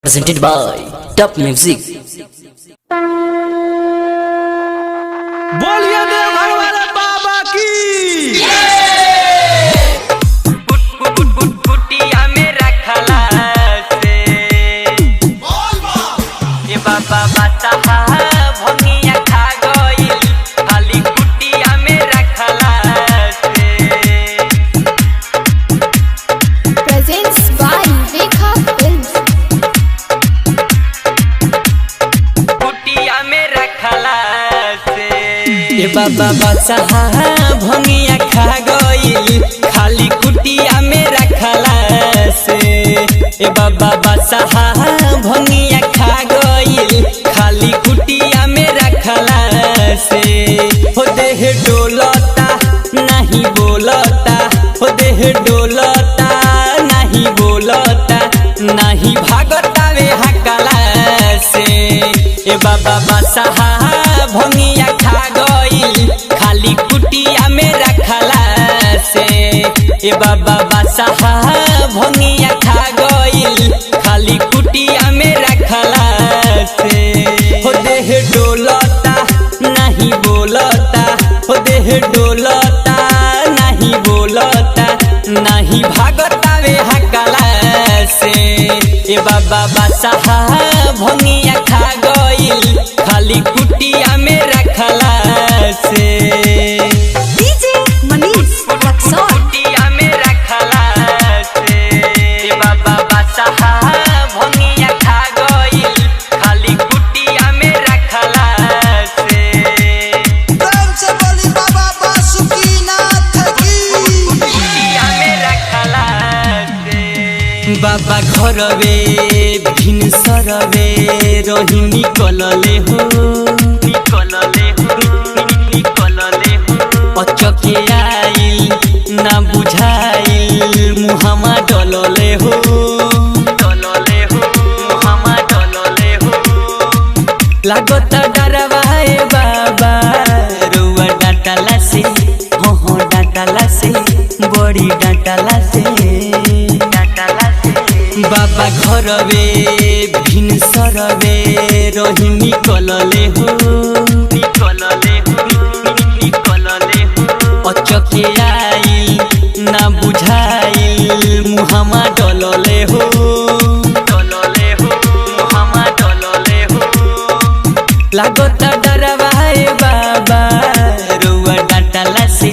presented by Top Music। बोलिए देवघर वाले बाबा की। कुटिया में रखला से ये बाबा बादशाह भंगिया खा गइल खाली कुटिया में रखला से। Presents by Rekha Films। कुटिया में रखला से ये बाबा बादशाह भंगिया खा गइल खाली कुटिया में रखला से। ये बाबा बादशाह भंगिया खा गइल खाली कुटिया में रखला से। हो देह डोलता नहीं बोलता, हो देह डोलता नहीं बोलता, नहीं भागता वे हकला से। ए बाबा बादशाह भंगिया खा गइल खाली कुटिया में रखला से। ए बाबा बादशाह भंगिया खा गइल खाली कुटिया में रखला से। हो देह डोलता नहीं बोलता, हो देह डोलता नहीं बोलता, नहीं भागता वे हकला से। ए बाबा बादशाह भंगिया खा गइल खाली कुटिया में रखला से। DJ Manish Raksol। कुटिया में रखला से ये बाबा बादशाह भंगिया खा गइल खाली कुटिया में रखला से। प्रेम से बोली बाबा बासुकीनाथ की। कुटिया में रखला से बाबा घरवे भिन सरवे रही निकलले हो, निकलले हो अचके आइल ना बुझाइल मुहामा डलले हो। मुहामा डलले हो लागता डरवाए बाबा रुआ डांटला से, हो डांटला से, बड़ी डांटला से। बाबा घरवे भिन सरवे रही निकलले हो, निकलले हो अचके आइल ना बुझाइल मुहामा डलले हो। मुहामा डलले हो लागता डरवाए बाबा रुआ डांटला से,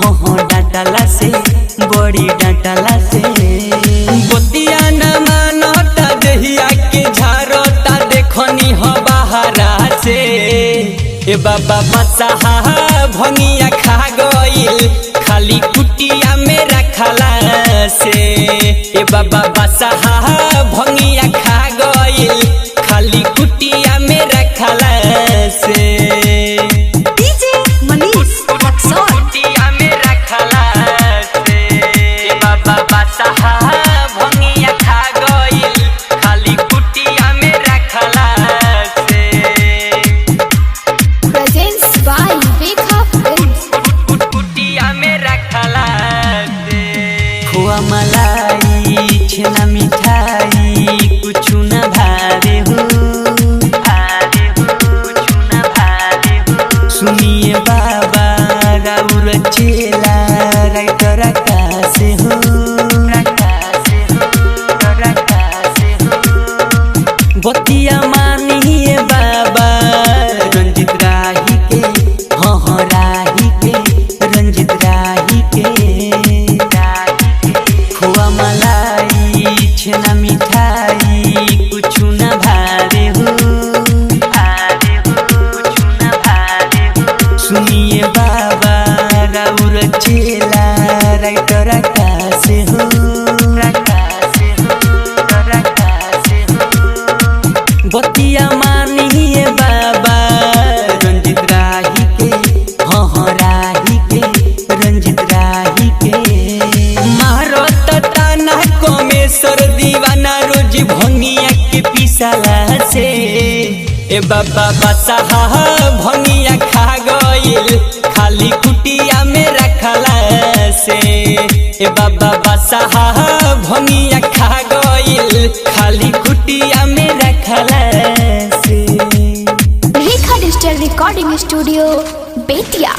हो डांटला से, बड़ी डांटला से। बतिया न मानता देहिया के झारता देखनी हो बहारा से। ए बाबा बादशाह भंगिया खा गइल खाली कुटिया में रखला से। ए बाबा बादशाह भंगिया खा गइल खाली कुटिया में रखला से। DJ Manish Raksol। कुटिया में रखला से ये बाबा बादशाह भंगिया खा गइल खाली कुटिया में रखला से। Presents by Rekha Films। कुटिया में रखला से खोआ मलाई छेना मिठाई कुछ न भावे हो, कुछ न भावे हो सुनिए बाबा राउर चेला राइटर आकाशे हो। बतिया मानिए बाबा रंजित राही के, हाँ राही के, रंजित राही के। खोआ मलाई छेना मिठाई कुछ न भावे हो, कुछ न भावे हो सुनिए बाबा राउर चेला राइटर आकाशे हो। बतिया मानिए बाबा रंजित राही के, हाँ राही के, रंजित राही के। मारत ताना कमेश्वर दीवाना रोज भंगिया के पिसला से। ए बाबा बादशाह भंगिया खा गइल खाली कुटिया में रखला से। ए बाबा बादशाह भंगिया खा गइल खाली कुटिया में डिजिटल रिकॉर्डिंग स्टूडियो बेतिया।